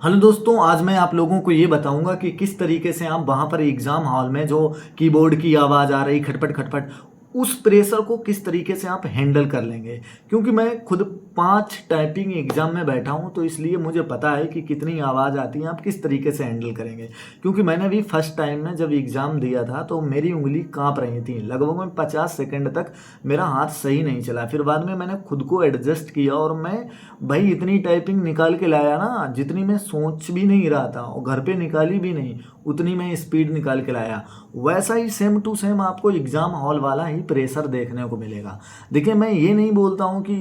Hello दोस्तों, आज मैं आप लोगों को ये बताऊंगा कि किस तरीके से आप वहाँ पर एग्ज़ाम हॉल में जो कीबोर्ड की आवाज़ आ रही खटपट खटपट, उस प्रेशर को किस तरीके से आप हैंडल कर लेंगे। क्योंकि मैं खुद 5 टाइपिंग एग्ज़ाम में बैठा हूँ, तो इसलिए मुझे पता है कि कितनी आवाज़ आती है, आप किस तरीके से हैंडल करेंगे। क्योंकि मैंने भी फर्स्ट टाइम में जब एग्ज़ाम दिया था तो मेरी उंगली काँप रही थी, लगभग मैं 50 सेकंड तक मेरा हाथ सही नहीं चला। फिर बाद में मैंने खुद को एडजस्ट किया और मैं भाई इतनी टाइपिंग निकाल के लाया ना, जितनी मैं सोच भी नहीं रहा था और घर पे निकाली भी नहीं, उतनी मैं स्पीड निकाल के लाया। वैसा ही सेम टू सेम आपको एग्ज़ाम हॉल वाला ही प्रेशर देखने को मिलेगा। देखिए, मैं ये नहीं बोलता हूँ कि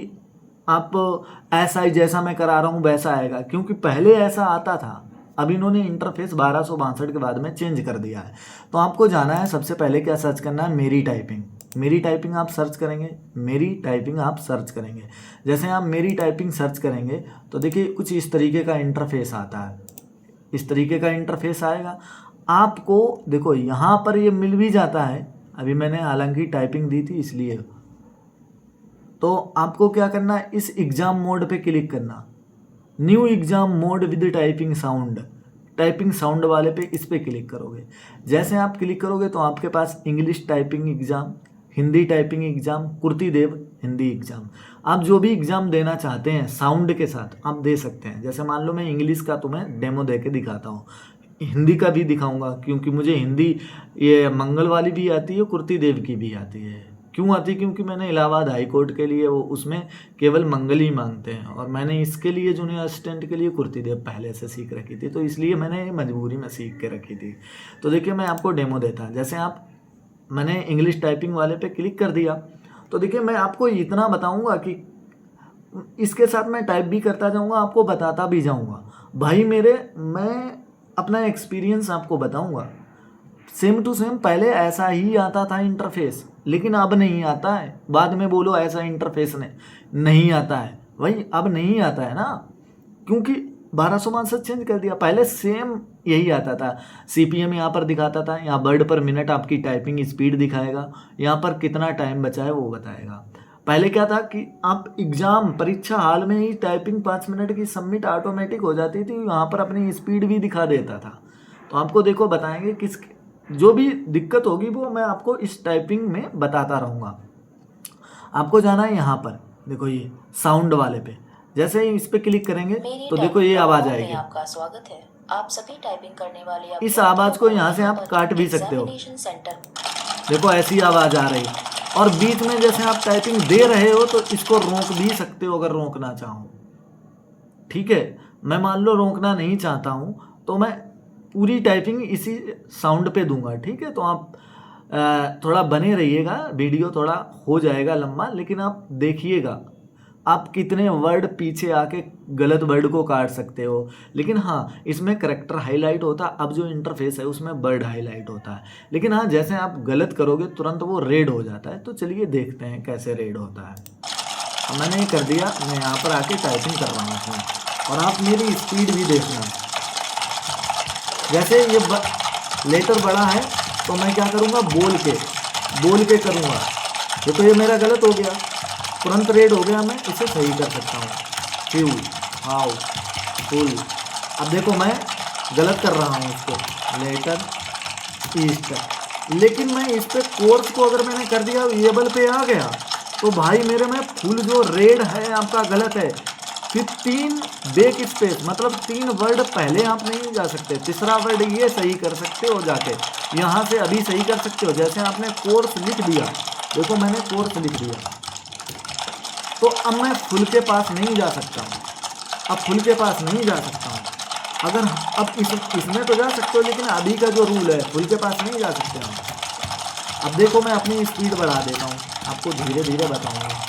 आप ऐसा ही जैसा मैं करा रहा हूँ वैसा आएगा, क्योंकि पहले ऐसा आता था। अब इन्होंने इंटरफेस 1262 के बाद में चेंज कर दिया है। तो आपको जाना है, सबसे पहले क्या सर्च करना है, मेरी टाइपिंग। मेरी टाइपिंग आप सर्च करेंगे, मेरी टाइपिंग आप सर्च करेंगे। जैसे आप मेरी टाइपिंग सर्च करेंगे तो देखिए कुछ इस तरीके का इंटरफेस आता है। इस तरीके का इंटरफेस आएगा आपको। देखो यहाँ पर ये मिल भी जाता है, अभी मैंने हालांकि टाइपिंग दी थी इसलिए। तो आपको क्या करना है, इस एग्ज़ाम मोड पे क्लिक करना, new exam mode with typing sound वाले पे, इस पे क्लिक करोगे। जैसे आप क्लिक करोगे तो आपके पास English typing exam, Hindi typing exam, Krutidev Hindi exam, आप जो भी एग्ज़ाम देना चाहते हैं साउंड के साथ आप दे सकते हैं। जैसे मान लो मैं इंग्लिश का तुम्हें डेमो दे के दिखाता हूँ, हिंदी का भी दिखाऊंगा, क्योंकि मुझे हिंदी ये मंगल वाली भी आती है, कुर्तीदेव की भी आती है। क्यों आती है? क्योंकि मैंने इलाहाबाद हाई कोर्ट के लिए वो उसमें केवल मंगल ही मांगते हैं, और मैंने इसके लिए जूनियर असिस्टेंट के लिए कुर्तीदेव पहले से सीख रखी थी, तो इसलिए मैंने मजबूरी में सीख के रखी थी। तो देखिए मैं आपको डेमो देता, जैसे आप, मैंने इंग्लिश टाइपिंग वाले पे क्लिक कर दिया। तो देखिए मैं आपको इतना बताऊंगा कि इसके साथ मैं टाइप भी करता जाऊंगा, आपको बताता भी जाऊंगा भाई मेरे, मैं अपना एक्सपीरियंस आपको बताऊंगा। सेम टू सेम पहले ऐसा ही आता था इंटरफेस, लेकिन अब नहीं आता है। बाद में बोलो ऐसा इंटरफेस नहीं आता है, भाई अब नहीं आता है ना, क्योंकि 1262 चेंज कर दिया। पहले सेम यही आता था, सीपीएम यहाँ पर दिखाता था, यहाँ वर्ड पर मिनट आपकी टाइपिंग स्पीड दिखाएगा, यहाँ पर कितना टाइम बचा है वो बताएगा। पहले क्या था कि आप एग्जाम परीक्षा हाल में ही टाइपिंग 5 मिनट की सबमिट ऑटोमेटिक हो जाती थी, यहाँ पर अपनी स्पीड भी दिखा देता था। तो आपको देखो बताएंगे किस, जो भी दिक्कत होगी वो मैं आपको इस टाइपिंग में बताता रहूँगा। आपको जाना है यहाँ पर, देखो ये साउंड वाले पे, जैसे ही इस पे क्लिक करेंगे तो देखो ये आवाज़ आएगी। आपका स्वागत है। आप सभी टाइपिंग करने वाले इस आवाज़ को यहाँ से आप काट भी सकते हो, देखो ऐसी आवाज़ आ रही। और बीच में जैसे आप टाइपिंग दे रहे हो तो इसको रोक भी सकते हो अगर रोकना चाहो, ठीक है। मैं मान लो रोकना नहीं चाहता हूँ तो मैं पूरी टाइपिंग इसी साउंड पे दूंगा, ठीक है। तो आप थोड़ा बने रहिएगा, वीडियो थोड़ा हो जाएगा लंबा, लेकिन आप देखिएगा आप कितने वर्ड पीछे आके गलत वर्ड को काट सकते हो। लेकिन हाँ, इसमें करेक्टर हाईलाइट होता है, अब जो इंटरफेस है उसमें वर्ड हाईलाइट होता है। लेकिन हाँ, जैसे आप गलत करोगे तुरंत वो रेड हो जाता है। तो चलिए देखते हैं कैसे रेड होता है। तो मैंने ये कर दिया, मैं यहाँ पर आके टाइपिंग कर रहा हूँ और आप मेरी स्पीड भी देखना। जैसे ये लेटर बड़ा है तो मैं क्या करूँगा, बोल के करूँगा। देखो ये मेरा गलत हो गया, तुरंत रेड हो गया, मैं इसे सही कर सकता हूँ। Few, how, full. अब देखो मैं गलत कर रहा हूँ इसको, लेटर, ईस्ट। लेकिन मैं इस पे कोर्स को अगर मैंने कर दिया एबल पे आ गया तो भाई मेरे में फुल जो रेड है आपका गलत है। फिर 3 बैक स्पेस, मतलब 3 वर्ड पहले आप नहीं जा सकते, तीसरा वर्ड ये सही कर सकते हो जाके, यहाँ से अभी सही कर सकते हो। जैसे आपने कोर्स लिख दिया, देखो मैंने कोर्स लिख दिया, तो अब मैं फुल के पास नहीं जा सकता हूँ, अब फुल के पास नहीं जा सकता हूँ। अगर अब इसमें तो जा सकते हो, लेकिन अभी का जो रूल है फुल के पास नहीं जा सकते हम। अब देखो मैं अपनी स्पीड बढ़ा देता हूँ, आपको धीरे धीरे बताऊँगा।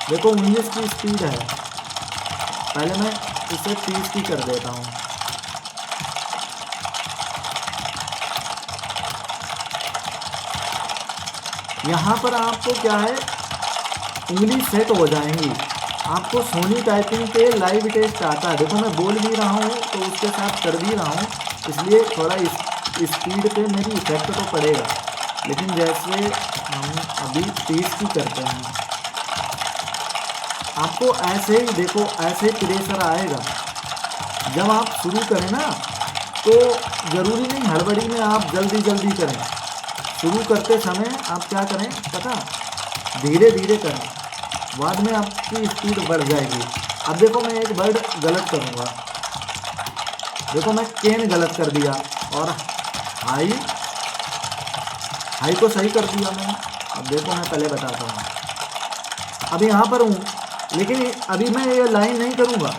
देखो 19 की स्पीड है, पहले मैं इसे 30 की कर देता हूँ। यहाँ पर आपको क्या है, उंगली सेट हो जाएंगी। आपको सोनी टाइपिंग पे लाइव टेस्ट आता है, देखो मैं बोल भी रहा हूँ तो उसके साथ कर भी रहा हूँ, इसलिए थोड़ा स्पीड पे मेरी इफेक्ट तो पड़ेगा। लेकिन जैसे हम अभी 30 की करते हैं, आपको ऐसे ही देखो, ऐसे प्रेशर आएगा, जब आप शुरू करें ना तो ज़रूरी नहीं हड़बड़ी में आप जल्दी जल्दी करें। शुरू करते समय आप क्या करें पता, धीरे धीरे करें, बाद में आपकी स्पीड बढ़ जाएगी। अब देखो मैं एक वर्ड गलत करूँगा, देखो मैं केन गलत कर दिया और हाई को सही कर दिया मैंने। अब देखो मैं पहले बताता हूँ, अब यहाँ पर हूँ लेकिन अभी मैं ये लाइन नहीं करूँगा,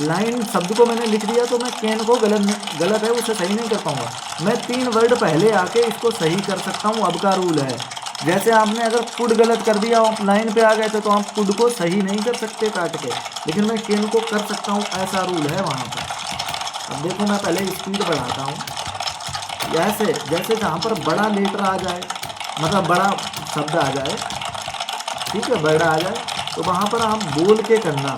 लाइन शब्द को मैंने लिख दिया तो मैं केन को गलत है उसे सही नहीं कर पाऊँगा। मैं 3 वर्ड पहले आके इसको सही कर सकता हूँ, अब का रूल है। जैसे आपने अगर कुड गलत कर दिया, आप लाइन पे आ गए थे तो आप कुड को सही नहीं कर सकते काट के, लेकिन मैं केन को कर सकता हूँ, ऐसा रूल है वहाँ पर। अब देखो मैं पहले स्पीड बढ़ाता हूँ, जैसे जहाँ पर बड़ा लेटर आ जाए, मतलब बड़ा शब्द आ जाए, ठीक है, बड़ा आ जाए तो वहाँ पर आप बोल के करना।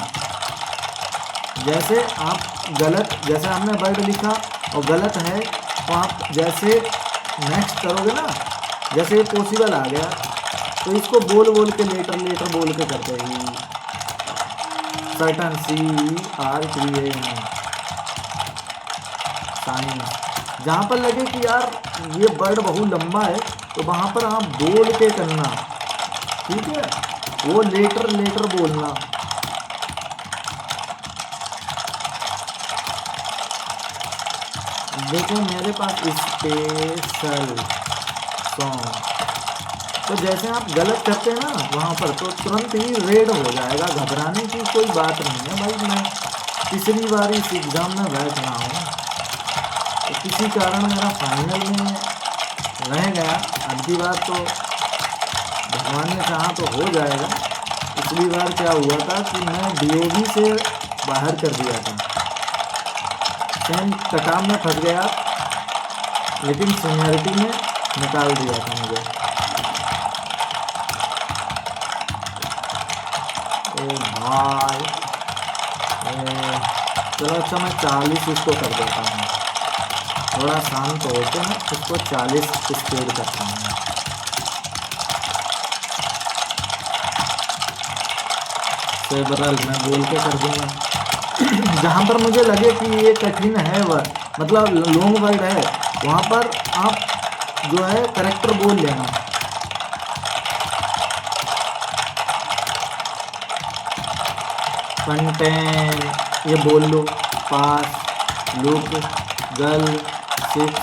जैसे आप गलत, जैसे आपने वर्ड लिखा और गलत है तो आप जैसे नेक्स्ट करोगे ना, जैसे पॉसिबल आ गया तो इसको बोल बोल के लेटर बोल के करते ही सर्टन साइन। जहाँ पर लगे कि यार ये वर्ड बहुत लंबा है तो वहाँ पर आप बोल के करना, ठीक है, वो लेटर बोलना। देखो मेरे पास स्पेशल सॉन्ग, तो जैसे आप गलत करते हैं ना वहाँ पर तो तुरंत ही रेड हो जाएगा, घबराने की कोई बात नहीं है भाई। मैं तीसरी बार इस एग्ज़ाम में बैठ रहा हूँ तो किसी कारण मेरा फाइनल में रह गया, अब की बार तो भगवान ने चाहा तो हो जाएगा। पिछली बार क्या हुआ था कि मैं DOB से बाहर कर दिया था, सेम कटाव में फंस गया लेकिन सीनियरिटी में निकाल दिया था मुझे। ओ भाई चलो अच्छा मैं 40 इसको कर देता हूँ, थोड़ा शांत होते हैं, इसको 40 स्पीड करता हूँ। सेवरल मैं बोल के कर दूँगा। जहाँ पर मुझे लगे कि ये कठिन है वर्ड, मतलब लॉन्ग वर्ड है, वहाँ पर आप जो है करेक्टर बोल लेना। कंटेन ये बोल लो, पास, लुक, गर्ल, सिक्स।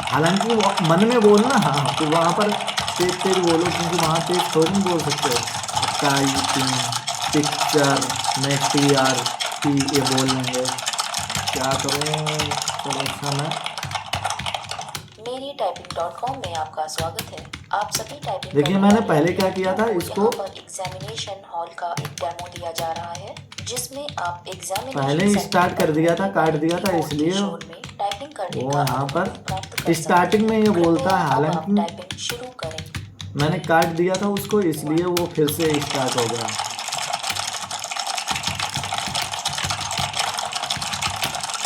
हालांकि मन में बोलना, हाँ तो वहाँ पर तेज बोलो क्योंकि वहाँ तेज थोड़ी नहीं बोल सकते हो। टाइपिंग, पिक्चर, मैं TRP ये बोल लेंगे, क्या करूँ चलो समय। मेरी typing.com में आपका स्वागत है। आप सभी टाइपिंग देखिए मैंने पहले क्या किया था, इसको यहाँ पर एग्जामिनेशन हॉल का एक डेमो दिया जा रहा है जिसमें आप एग्जामिनेशन पहले ही स्टार्ट कर दिया था, काट दिया था, इसलिए टाइपिंग करने वो का यहाँ पर प्राप्त कर स्टार्टिंग में ये बोलता है, हालांकि टाइपिंग शुरू करें। मैंने काट दिया था उसको इसलिए वो फिर से स्टार्ट हो गया।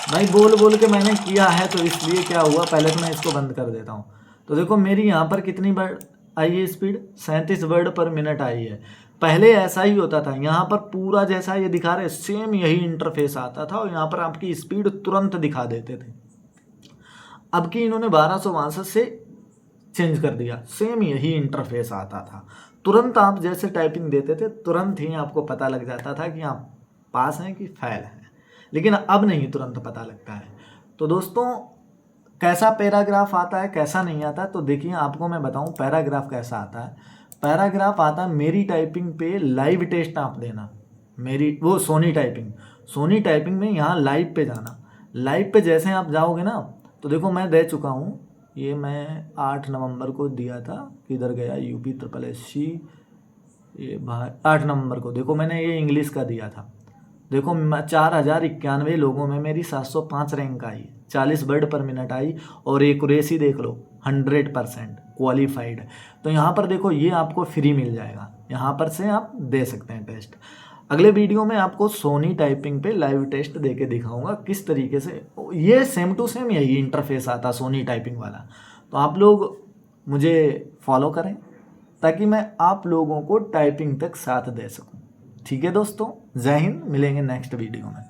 भाई बोल बोल के मैंने किया है तो इसलिए क्या हुआ, पहले तो मैं इसको बंद कर देता हूँ। तो देखो मेरी यहाँ पर कितनी वर्ड आई है स्पीड, 37 वर्ड पर मिनट आई है। पहले ऐसा ही होता था, यहाँ पर पूरा जैसा ये दिखा रहे सेम यही इंटरफेस आता था और यहाँ पर आपकी स्पीड तुरंत दिखा देते थे। अब की इन्होंने 1262 से चेंज कर दिया, सेम यही इंटरफेस आता था, तुरंत आप जैसे टाइपिंग देते थे तुरंत ही आपको पता लग जाता था कि आप पास हैं कि फेल हैं, लेकिन अब नहीं तुरंत पता लगता है। तो दोस्तों कैसा पैराग्राफ आता है कैसा नहीं आता, तो देखिए आपको मैं बताऊं पैराग्राफ कैसा आता है। पैराग्राफ आता है मेरी टाइपिंग पे लाइव टेस्ट आप देना, मेरी वो सोनी टाइपिंग में यहाँ लाइव पे जाना। लाइव पे जैसे आप जाओगे ना तो देखो मैं दे चुका हूँ, ये मैं 8 नवंबर को दिया था, किधर गया UP SSC, ये भाई 8 नवंबर को देखो मैंने ये इंग्लिश का दिया था। देखो 4091 लोगों में मेरी 705 रैंक आई, 40 वर्ड पर मिनट आई और एक्यूरेसी देख लो 100% क्वालिफाइड। तो यहाँ पर देखो ये आपको फ्री मिल जाएगा, यहाँ पर से आप दे सकते हैं टेस्ट। अगले वीडियो में आपको सोनी टाइपिंग पे लाइव टेस्ट दे के दिखाऊंगा किस तरीके से, ये सेम टू सेम यही इंटरफेस आता सोनी टाइपिंग वाला। तो आप लोग मुझे फॉलो करें ताकि मैं आप लोगों को टाइपिंग तक साथ दे सकूं। ठीक है दोस्तों, जय हिंद, मिलेंगे नेक्स्ट वीडियो में।